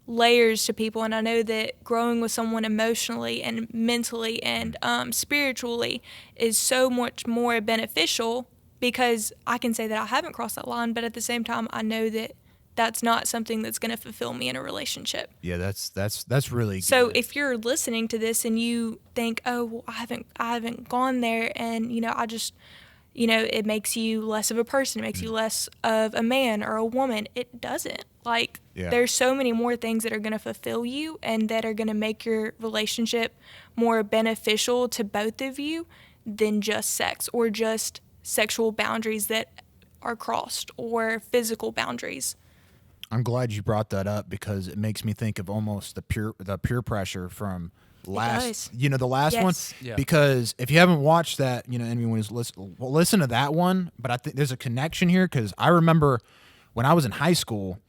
layers to people, and I know that growing with someone emotionally and mentally and spiritually is so much more beneficial, because I can say that I haven't crossed that line, but at the same time I know that that's not something that's going to fulfill me in a relationship. Yeah, that's really good. So if you're listening to this and you think, oh, well, I haven't gone there, and, you know, I just, you know, it makes you less of a person. It makes you less of a man or a woman. It doesn't. Like, there's so many more things that are going to fulfill you and that are going to make your relationship more beneficial to both of you than just sex or just sexual boundaries that are crossed or physical boundaries. I'm glad you brought that up because it makes me think of almost the peer pressure from the last one. Yeah. Because if you haven't watched that, you know, anyone who's listen to that one. But I think there's a connection here because I remember when I was in high school,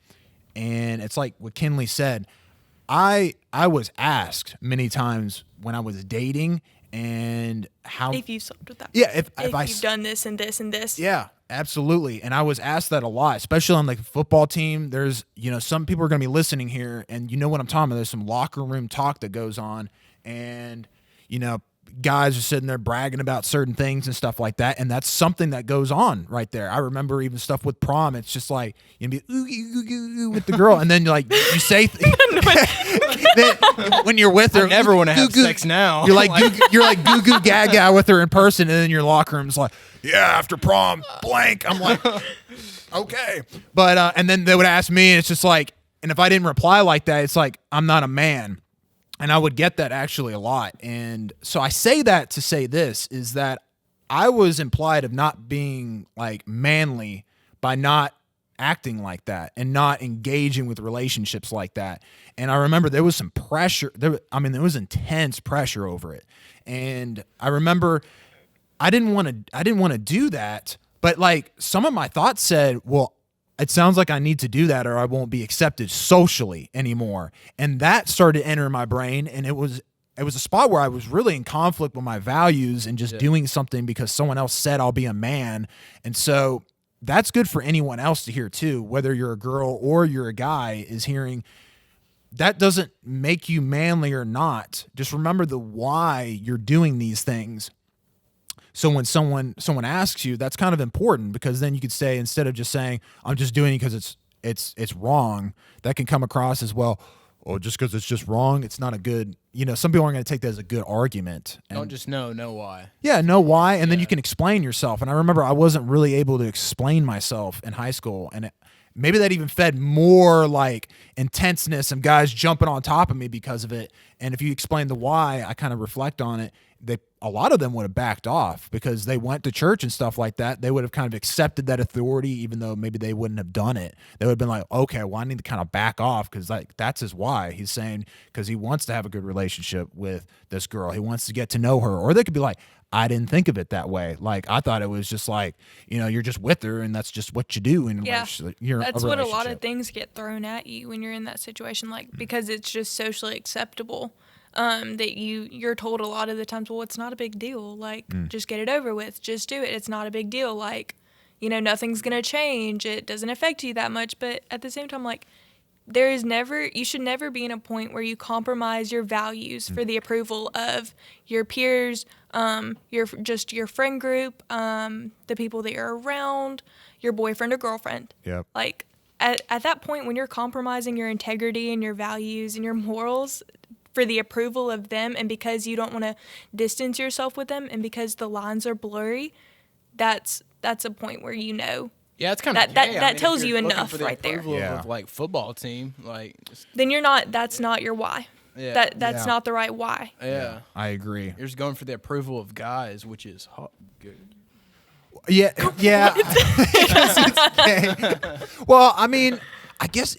and it's like what McKinley said. I was asked many times when I was dating and how if you slept with that. Yeah, if you've done this and this and this. Yeah, absolutely. And I was asked that a lot, especially on like the football team. There's, you know, some people are going to be listening here and you know what I'm talking about. There's some locker room talk that goes on, and, you know, guys are sitting there bragging about certain things and stuff like that. And that's something that goes on right there. I remember even stuff with prom. It's just like, you be ooh, ooh, ooh, ooh, with the girl. And then like you say, when you're with her, I never want to have sex now. You're like, you're like goo goo gaga with her in person. And then your locker room's like, yeah, after prom, blank. I'm like, okay. But, and then they would ask me, and it's just like, and if I didn't reply like that, it's like, I'm not a man. And I would get that actually a lot. And so I say that to say this, is that I was implied of not being like manly by not acting like that and not engaging with relationships like that. And I remember there was some pressure. There was intense pressure over it. And I remember I didn't want to do that. But like some of my thoughts said, well, it sounds like I need to do that or I won't be accepted socially anymore. And that started to enter my brain, and it was a spot where I was really in conflict with my values and just doing something because someone else said I'll be a man. And so that's good for anyone else to hear too, whether you're a girl or you're a guy, is hearing that doesn't make you manly or not. Just remember the why you're doing these things. So when someone asks you, that's kind of important, because then you could say, instead of just saying, I'm just doing it because it's wrong, that can come across as, well, oh, just because it's just wrong, it's not a good, some people aren't going to take that as a good argument. And Don't just know why. yeah, know why, and then you can explain yourself. And I remember I wasn't really able to explain myself in high school, and maybe that even fed more like intenseness and guys jumping on top of me because of it. And if you explain the why, I kind of reflect on it. A lot of them would have backed off because they went to church and stuff like that. They would have kind of accepted that authority, even though maybe they wouldn't have done it. They would have been like, okay, well, I need to kind of back off because that's his why. He's saying because he wants to have a good relationship with this girl. He wants to get to know her. Or they could be like, I didn't think of it that way. Like, I thought it was just like, you're just with her and that's just what you do. And that's what a lot of things get thrown at you when you're in that situation, like, because it's just socially acceptable. That you're told a lot of the times, well, it's not a big deal. Like, just get it over with. Just do it. It's not a big deal. Like, nothing's going to change. It doesn't affect you that much. But at the same time, like, you should never be in a point where you compromise your values for the approval of your peers, your friend group, the people that you're around, your boyfriend or girlfriend. Yep. Like, at that point, when you're compromising your integrity and your values and your morals for the approval of them, and because you don't want to distance yourself with them, and because the lines are blurry, that's a point where Yeah, it's kind of that tells you enough for the right there. Of like football team, like then you're not. That's not your why. Yeah. That's not the right why. Yeah, I agree. You're just going for the approval of guys, which is good. Yeah. Well, I mean, I guess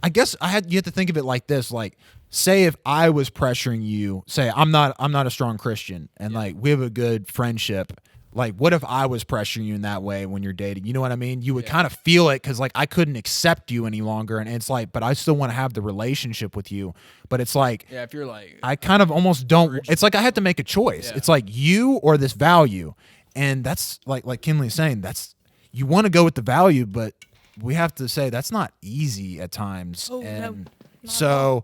you have to think of it like this. Like, say if I was pressuring you, say I'm not a strong Christian, and like we have a good friendship. Like, what if I was pressuring you in that way when you're dating? You know what I mean? You would kind of feel it because like I couldn't accept you any longer, and it's like, but I still want to have the relationship with you. But it's like, if you're like, I kind of almost don't. It's like I had to make a choice. It's like you or this value, and that's like Kinley's saying. That's you want to go with the value, but we have to say that's not easy at times. Oh, and no, so,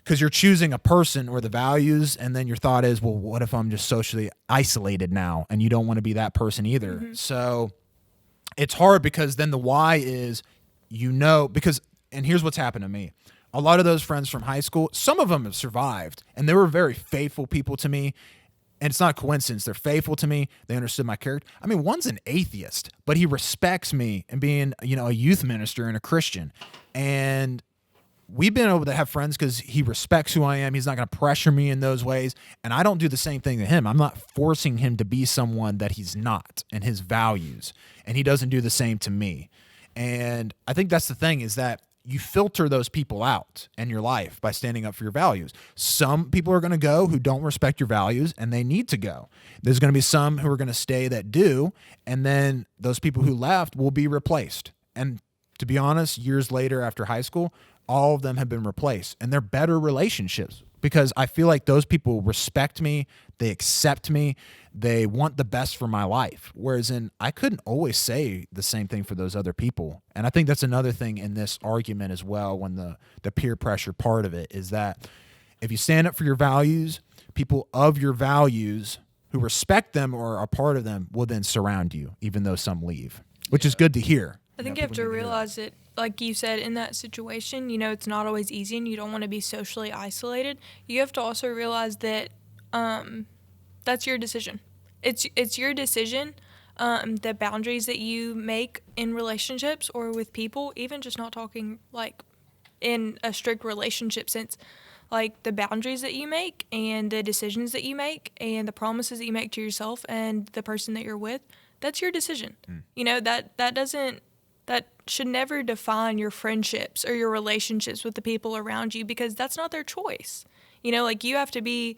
because you're choosing a person or the values, and then your thought is, well, what if I'm just socially isolated now? And you don't want to be that person either. Mm-hmm. So it's hard because then the why is, and here's what's happened to me. A lot of those friends from high school, some of them have survived, and they were very faithful people to me. And it's not a coincidence. They're faithful to me. They understood my character. I mean, one's an atheist, but he respects me and being, a youth minister and a Christian. And we've been able to have friends because he respects who I am. He's not going to pressure me in those ways. And I don't do the same thing to him. I'm not forcing him to be someone that he's not and his values. And he doesn't do the same to me. And I think that's the thing, is that you filter those people out in your life by standing up for your values. Some people are going to go who don't respect your values, and they need to go. There's going to be some who are going to stay that do, and then those people who left will be replaced. And to be honest, years later after high school, all of them have been replaced, and they're better relationships because I feel like those people respect me, they accept me, they want the best for my life. Whereas I couldn't always say the same thing for those other people. And I think that's another thing in this argument as well, when the peer pressure part of it is that if you stand up for your values, people of your values who respect them or are part of them will then surround you, even though some leave, which is good to hear. I think you have to realize that, like you said, in that situation, it's not always easy, and you don't want to be socially isolated. You have to also realize that that's your decision. It's your decision. The boundaries that you make in relationships or with people, even just not talking like in a strict relationship sense, like the boundaries that you make and the decisions that you make and the promises that you make to yourself and the person that you're with, that's your decision. That should never define your friendships or your relationships with the people around you, because that's not their choice. Like you have to,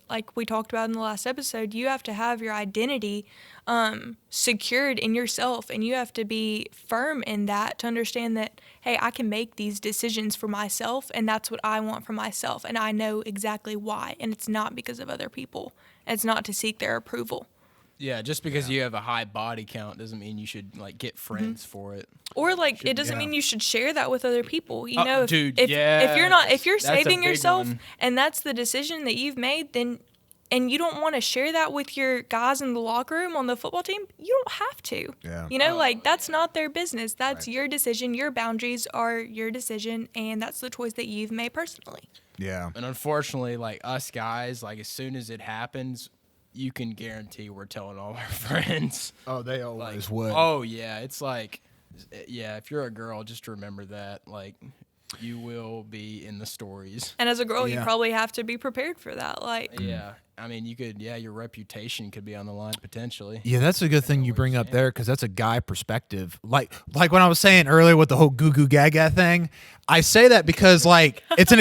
like we talked about in the last episode, you have to have your identity secured in yourself, and you have to be firm in that to understand that, hey, I can make these decisions for myself, and that's what I want for myself, and I know exactly why, and it's not because of other people. It's not to seek their approval. Yeah, just because you have a high body count doesn't mean you should like get friends for it. Or like it doesn't mean you should share that with other people. Dude, if you're saving that's yourself one. and that's the decision that you've made, then and you don't want to share that with your guys in the locker room on the football team, you don't have to. Yeah. You know, like, that's not their business. That's your decision. Your boundaries are your decision, and that's the choice that you've made personally. Yeah. And unfortunately, like, us guys, like, as soon as it happens, you can guarantee we're telling all our friends. Oh, they always would. Oh, yeah. It's like, yeah, if you're a girl, just remember that. Like, you will be in the stories. And as a girl, you Yeah. probably have to be prepared for that. Like, Yeah. I mean, you could, your reputation could be on the line potentially. Yeah, that's a good thing you bring up there because that's a guy perspective. Like when I was saying earlier with the whole goo goo gaga thing, I say that because like it's an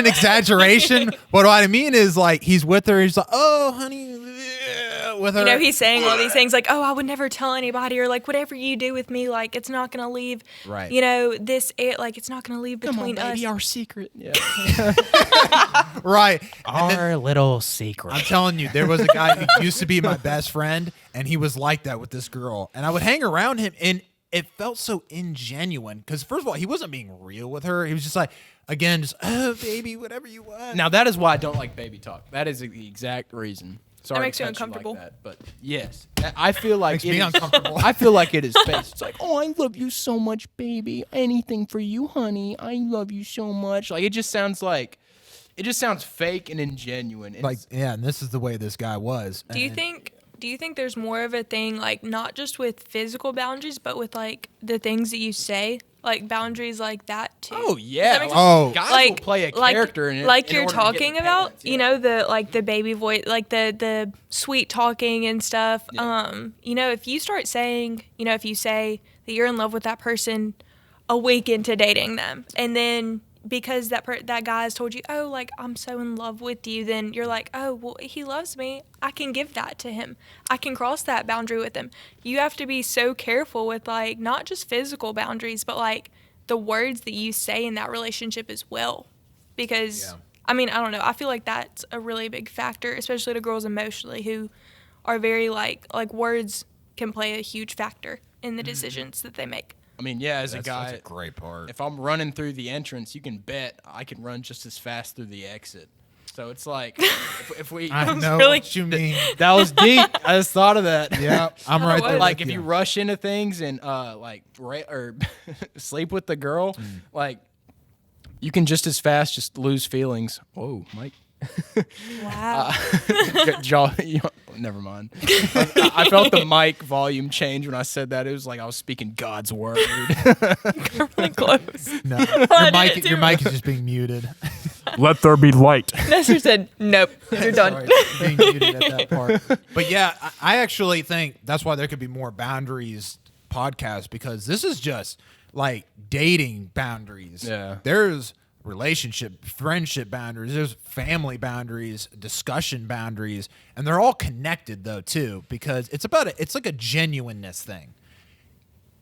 exaggeration. But what I mean is like he's with her, he's like, oh honey, yeah, with her. you know, he's saying all these things like, oh, I would never tell anybody, or like, whatever you do with me, like, it's not going to leave, Right. you know, like, it's not going to leave between us. our secret. Yeah. Right. Our little secret. I'm telling you, there was a guy who used to be my best friend, and he was like that with this girl. And I would hang around him, and it felt so ingenuine. Because, first of all, he wasn't being real with her. He was just like, again, just, oh, baby, whatever you want. Now, that is why I don't like baby talk. That is the exact reason. Sorry That makes to you cut uncomfortable. like that, but yes. I feel like Makes me uncomfortable. I feel like it is fake. It's like, oh, I love you so much, baby. Anything for you, honey. I love you so much. Like, it just sounds fake and ingenuine. Like, yeah, and this is the way this guy was. Do you think there's more of a thing, like, not just with physical boundaries, but with, like, the things that you say? Like, boundaries like that, too? oh, Does yeah. that make sense? Oh. Guys will play a character in it. like in you're order to get talking the about, pants, you know, the baby voice, like the sweet talking and stuff. Yeah. You know, if you start saying, you know, if you say that you're in love with that person a week into dating them, and then because that guy has told you, oh, like, I'm so in love with you, then you're like, oh, well, he loves me. I can give that to him. I can cross that boundary with him. You have to be so careful with, like, not just physical boundaries, but, like, the words that you say in that relationship as well. Because, I mean, I don't know. I feel like that's a really big factor, especially to girls emotionally who are very, like words can play a huge factor in the decisions that they make. I mean, yeah, as a guy, That's a great part. if I'm running through the entrance, you can bet I can run just as fast through the exit. So it's like, if we... I know really- what you mean. That was deep. I just thought of that. Yeah, I'm right there. Like, with if you rush into things and, or sleep with the girl, like, you can just as fast just lose feelings. Whoa, Mike. Wow. Never mind. I felt the mic volume change when I said that. It was like I was speaking God's word. Really close. No, I did it your too. mic is just being muted. Let there be light. Nestor said, nope, you're done. Sorry, being muted at that part. But yeah, I actually think that's why there could be more boundaries podcasts, because this is just like dating boundaries. Yeah. There's relationship, friendship boundaries, there's family boundaries, discussion boundaries, and they're all connected though too, because it's like a genuineness thing.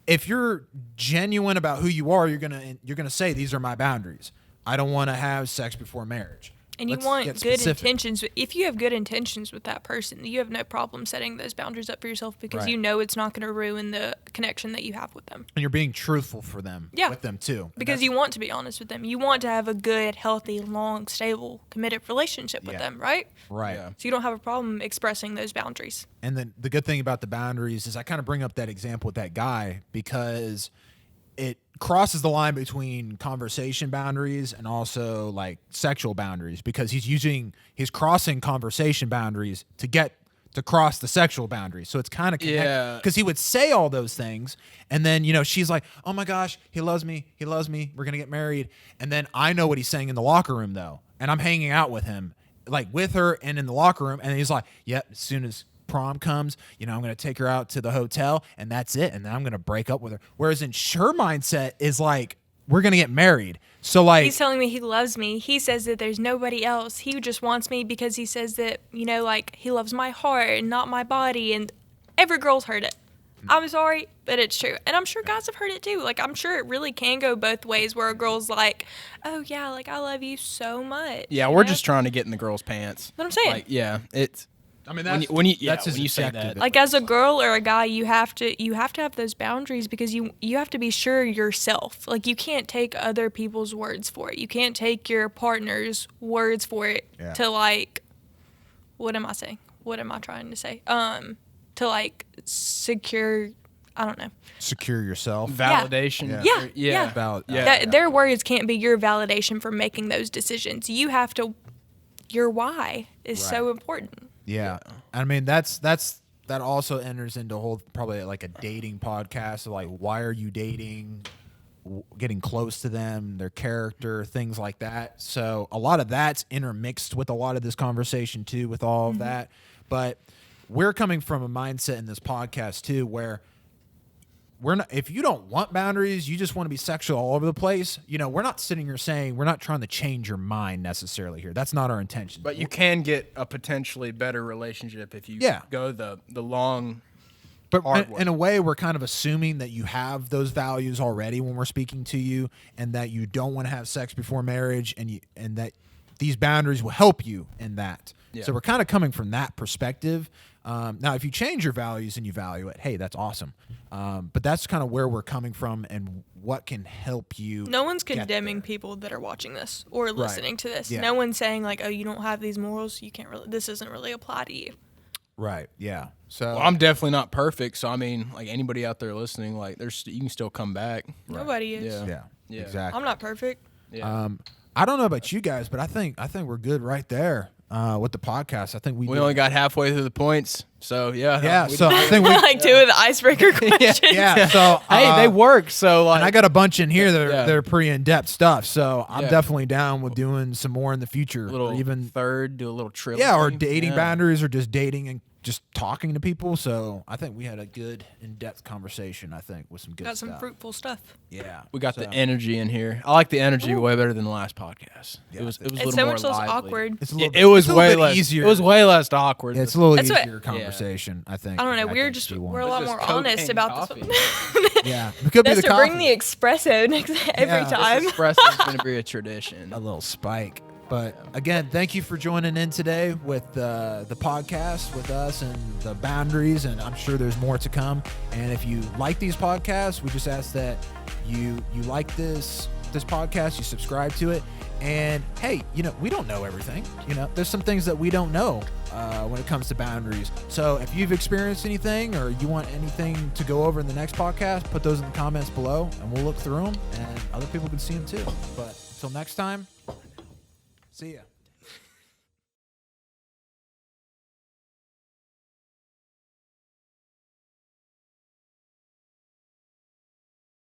If you're genuine about who you are, you're gonna say these are my boundaries. I don't want to have sex before marriage. And you Let's want get good specific. intentions. If you have good intentions with that person, you have no problem setting those boundaries up for yourself, because Right. you know it's not going to ruin the connection that you have with them. And you're being truthful for them, Yeah. with them too. Because you want to be honest with them. You want to have a good, healthy, long, stable, committed relationship with Yeah. them, right? Right. Yeah. So you don't have a problem expressing those boundaries. And then the good thing about the boundaries is I kind of bring up that example with that guy because it crosses the line between conversation boundaries and also like sexual boundaries, because he's crossing conversation boundaries to cross the sexual boundaries. So it's kind of connected, Yeah. because he would say all those things, and then, you know, she's like, oh my gosh, he loves me, we're gonna get married. And then I know what he's saying in the locker room though, and I'm hanging out with him, like with her and in the locker room, and he's like, yep, as soon as prom comes, you know, I'm going to take her out to the hotel, and that's it, and then I'm going to break up with her. Whereas in her mindset is like, we're going to get married. So like, He's telling me he loves me. He says that there's nobody else. He just wants me because he says that, you know, like, he loves my heart and not my body. And every girl's heard it. I'm sorry, but it's true. And I'm sure guys have heard it too. Like, I'm sure it really can go both ways, where a girl's like, oh yeah, like, I love you so much. Yeah, you we're know? just trying to get in the girl's pants. What I'm saying. Like, yeah, it's... I mean, when you that's his when you say objective. that. Like, as a girl or a guy, you have to have those boundaries, because you have to be sure yourself. Like, you can't take other people's words for it. You can't take your partner's words for it Yeah. to, like, what am I saying? What am I trying to say? To like secure, I don't know. Secure yourself. Validation. Yeah. Their words can't be your validation for making those decisions. You have to. Your why is so important. Yeah. I mean, that also enters into whole probably like a dating podcast. So like, why are you dating? Getting close to them, their character, things like that. So a lot of that's intermixed with a lot of this conversation too, with all of that. But we're coming from a mindset in this podcast too, where we're not, if you don't want boundaries, you just want to be sexual all over the place. You know, we're not sitting here saying we're not trying to change your mind necessarily here. That's not our intention. But you can get a potentially better relationship if you go the long. But in a way, we're kind of assuming that you have those values already when we're speaking to you, and that you don't want to have sex before marriage, and that these boundaries will help you in that. Yeah. So we're kind of coming from that perspective. Now, if you change your values and you value it, hey, that's awesome. But that's kind of where we're coming from and what can help you. No one's condemning people that are watching this or listening to this. Yeah. No one's saying like, oh, you don't have these morals. You can't really. This doesn't really apply to you. Right. Yeah. So I'm definitely not perfect. So I mean, like anybody out there listening, like you can still come back. Nobody is. Yeah. Exactly. I'm not perfect. Yeah. I don't know about you guys, but I think we're good right there with the podcast. I think we only got halfway through the points. So yeah. So I think we like 2 of the icebreaker questions. Yeah. So hey, they work. So like, and I got a bunch in here that are pretty in depth stuff. So I'm definitely down with doing some more in the future. Or even third, do a little trilogy. Yeah, or dating boundaries, or just dating and just talking to people. So I think we had a good in-depth conversation, I think, with some good stuff. Got some fruitful stuff. Yeah. We got the energy in here. I like the energy way better than the last podcast. Yeah, it was a little so more much less lively. awkward. It was way less easier. It was way less awkward. Yeah, it's a little easier conversation, I think. I don't know. We're a lot more honest about coffee. this. Yeah. It could be the bring the espresso every time. Espresso's going to be a tradition. A little spike. But again, thank you for joining in today with the podcast with us and the boundaries, and I'm sure there's more to come. And if you like these podcasts, we just ask that you like this podcast, you subscribe to it. And hey, we don't know everything. There's some things that we don't know when it comes to boundaries. So if you've experienced anything or you want anything to go over in the next podcast, put those in the comments below, and we'll look through them, and other people can see them too. But until next time. See ya.